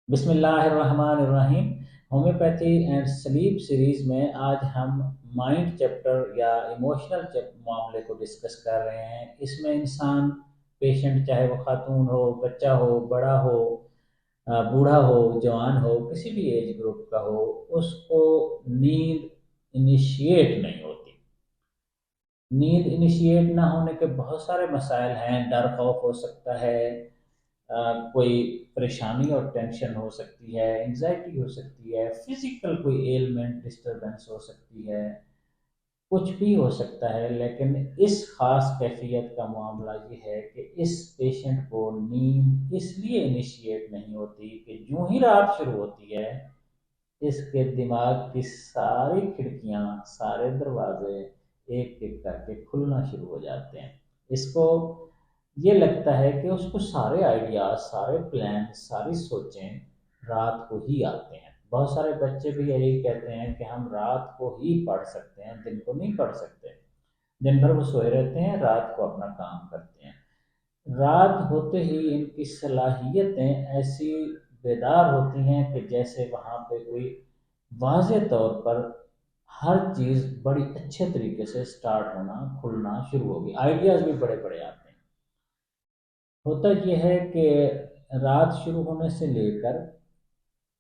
بسم اللہ الرحمن الرحیم۔ ہومیوپیتھی اینڈ سلیپ سیریز میں آج ہم مائنڈ چیپٹر یا ایموشنل معاملے کو ڈسکس کر رہے ہیں۔ اس میں انسان پیشنٹ چاہے وہ خاتون ہو، بچہ ہو، بڑا ہو، بوڑھا ہو، جوان ہو، کسی بھی ایج گروپ کا ہو، اس کو نیند انیشیٹ نہیں ہوتی۔ نیند انیشیٹ نہ ہونے کے بہت سارے مسائل ہیں۔ ڈر خوف ہو سکتا ہے، کوئی پریشانی اور ٹینشن ہو سکتی ہے، انزائٹی ہو سکتی ہے، فزیکل کوئی ایلمنٹ ڈسٹربنس ہو سکتی ہے، کچھ بھی ہو سکتا ہے۔ لیکن اس خاص کیفیت کا معاملہ یہ ہے کہ اس پیشنٹ کو نیند اس لیے انیشیٹ نہیں ہوتی کہ جو ہی رات شروع ہوتی ہے اس کے دماغ کی ساری کھڑکیاں، سارے دروازے ایک ایک کر کے کھلنا شروع ہو جاتے ہیں۔ اس کو یہ لگتا ہے کہ اس کو سارے آئیڈیاز، سارے پلان، ساری سوچیں رات کو ہی آتے ہیں۔ بہت سارے بچے بھی یہی کہتے ہیں کہ ہم رات کو ہی پڑھ سکتے ہیں، دن کو نہیں پڑھ سکتے۔ دن بھر وہ سوئے رہتے ہیں، رات کو اپنا کام کرتے ہیں۔ رات ہوتے ہی ان کی صلاحیتیں ایسی بیدار ہوتی ہیں کہ جیسے وہاں پہ کوئی واضح طور پر ہر چیز بڑی اچھے طریقے سے سٹارٹ ہونا، کھلنا شروع ہوگی، آئیڈیاز بھی بڑے بڑے آتے ہیں۔ ہوتا یہ ہے کہ رات شروع ہونے سے لے کر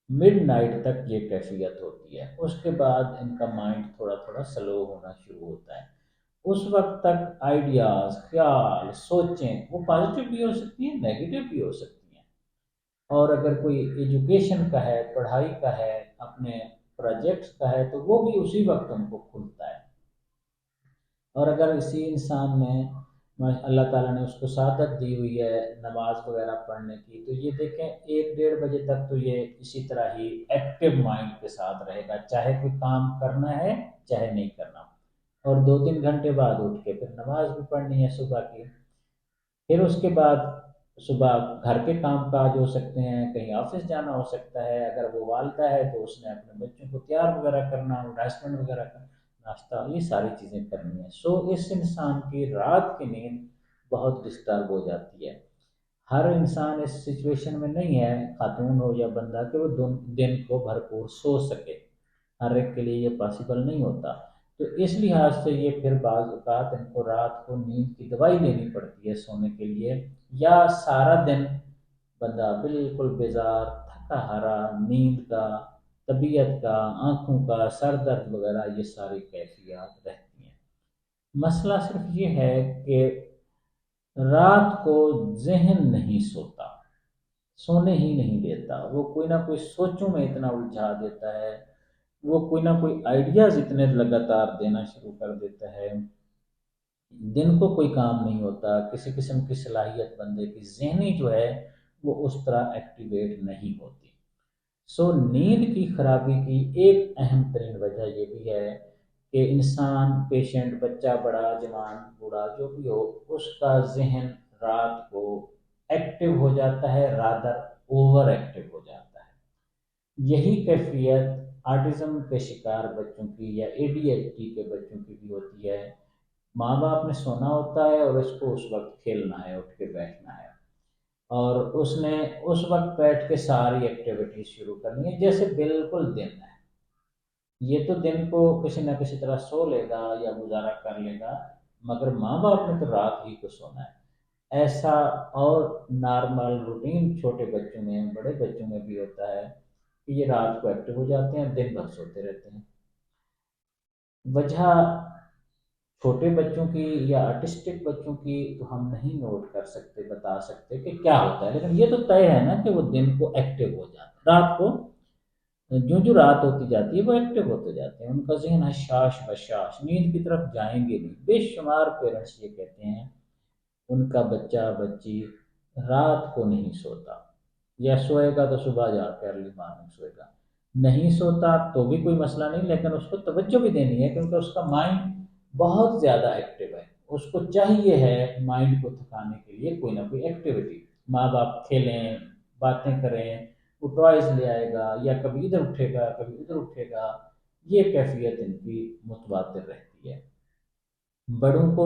مڈ نائٹ تک یہ کیفیت ہوتی ہے۔ اس کے بعد ان کا مائنڈ تھوڑا تھوڑا سلو ہونا شروع ہوتا ہے۔ اس وقت تک آئیڈیاز، خیال، سوچیں وہ پازیٹیو بھی ہو سکتی ہیں، نیگیٹو بھی ہو سکتی ہیں۔ اور اگر کوئی ایجوکیشن کا ہے، پڑھائی کا ہے، اپنے پروجیکٹس کا ہے تو وہ بھی اسی وقت ان کو کھلتا ہے۔ اور اگر اسی انسان میں اللہ تعالیٰ نے اس کو سعادت دی ہوئی ہے نماز وغیرہ پڑھنے کی، تو یہ دیکھیں 1 ڈیڑھ بجے تک تو یہ اسی طرح ہی ایکٹیو مائنڈ کے ساتھ رہے گا، چاہے کوئی کام کرنا ہے چاہے نہیں کرنا۔ اور 2 3 گھنٹے بعد اٹھ کے پھر نماز بھی پڑھنی ہے صبح کی۔ پھر اس کے بعد صبح گھر کے کام کاج ہو سکتے ہیں، کہیں آفس جانا ہو سکتا ہے، اگر وہ والدہ ہے تو اس نے اپنے بچوں کو تیار وغیرہ کرنا، ریسٹورینٹ وغیرہ کرنا، ناشتہ، یہ ساری چیزیں کرنی ہیں۔ سو اس انسان کی رات کی نیند بہت ڈسٹرب ہو جاتی ہے۔ ہر انسان اس سچویشن میں نہیں ہے، خاتون ہو یا بندہ، کہ وہ دن کو بھرپور سو سکے۔ ہر ایک کے لیے یہ پاسبل نہیں ہوتا۔ تو اس لحاظ سے یہ پھر بعض اوقات ان کو رات کو نیند کی دوائی لینی پڑتی ہے سونے کے لیے، یا سارا دن بندہ بالکل بیزار، تھکا ہارا، نیند کا، طبیعت کا، آنکھوں کا، سر درد وغیرہ، یہ ساری کیفیات رہتی ہیں۔ مسئلہ صرف یہ ہے کہ رات کو ذہن نہیں سوتا، سونے ہی نہیں دیتا، وہ کوئی نہ کوئی سوچوں میں اتنا الجھا دیتا ہے، وہ کوئی نہ کوئی آئیڈیاز اتنے لگاتار دینا شروع کر دیتا ہے۔ دن کو کوئی کام نہیں ہوتا، کسی قسم کی صلاحیت بندے کی ذہنی جو ہے وہ اس طرح ایکٹیویٹ نہیں ہوتی۔ سو نیند کی خرابی کی ایک اہم ترین وجہ یہ بھی ہے کہ انسان، پیشنٹ، بچہ، بڑا، جوان، بوڑھا، جو بھی ہو، اس کا ذہن رات کو ایکٹیو ہو جاتا ہے، رادر اوور ایکٹیو ہو جاتا ہے۔ یہی کیفیت آٹزم کے شکار بچوں کی یا اے ڈی ایچ ڈی کے بچوں کی بھی ہوتی ہے۔ ماں باپ نے سونا ہوتا ہے اور اس کو اس وقت کھیلنا ہے، اٹھ کے بیٹھنا ہے، اور اس نے اس وقت بیٹھ کے ساری ایکٹیویٹیز شروع کرنی ہے جیسے بالکل دن ہے۔ یہ تو دن کو کسی نہ کسی طرح سو لے گا یا گزارا کر لے گا، مگر ماں باپ نے تو رات ہی کو سونا ہے۔ ایسا اور نارمل روٹین چھوٹے بچوں میں، بڑے بچوں میں بھی ہوتا ہے کہ یہ رات کو ایکٹیو ہو جاتے ہیں، دن بھر سوتے رہتے ہیں۔ وجہ چھوٹے بچوں کی یا آرٹسٹک بچوں کی تو ہم نہیں نوٹ کر سکتے، بتا سکتے کہ کیا ہوتا ہے، لیکن یہ تو طے ہے نا کہ وہ دن کو ایکٹیو ہو جاتے ہیں، رات کو جو جو رات ہوتی جاتی ہے وہ ایکٹیو ہوتے جاتے ہیں، ان کا ذہن حشاش بشاش، نیند کی طرف جائیں گے نہیں۔ بے شمار پیرنٹس یہ کہتے ہیں ان کا بچہ بچی رات کو نہیں سوتا، یا سوئے گا تو صبح جا کے ارلی مارننگ سوئے گا، نہیں سوتا تو بھی کوئی مسئلہ نہیں، لیکن اس کو توجہ بھی دینی ہے کیونکہ اس کا مائنڈ بہت زیادہ ایکٹیو ہے۔ اس کو چاہیے ہے مائنڈ کو تھکانے کے لیے کوئی نہ کوئی ایکٹیویٹی، ماں باپ کھیلیں، باتیں کریں، وہ ٹوائز لے آئے گا، یا کبھی ادھر اٹھے گا کبھی ادھر اٹھے گا، یہ کیفیت ان کی متواتر رہتی ہے۔ بڑوں کو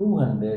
200,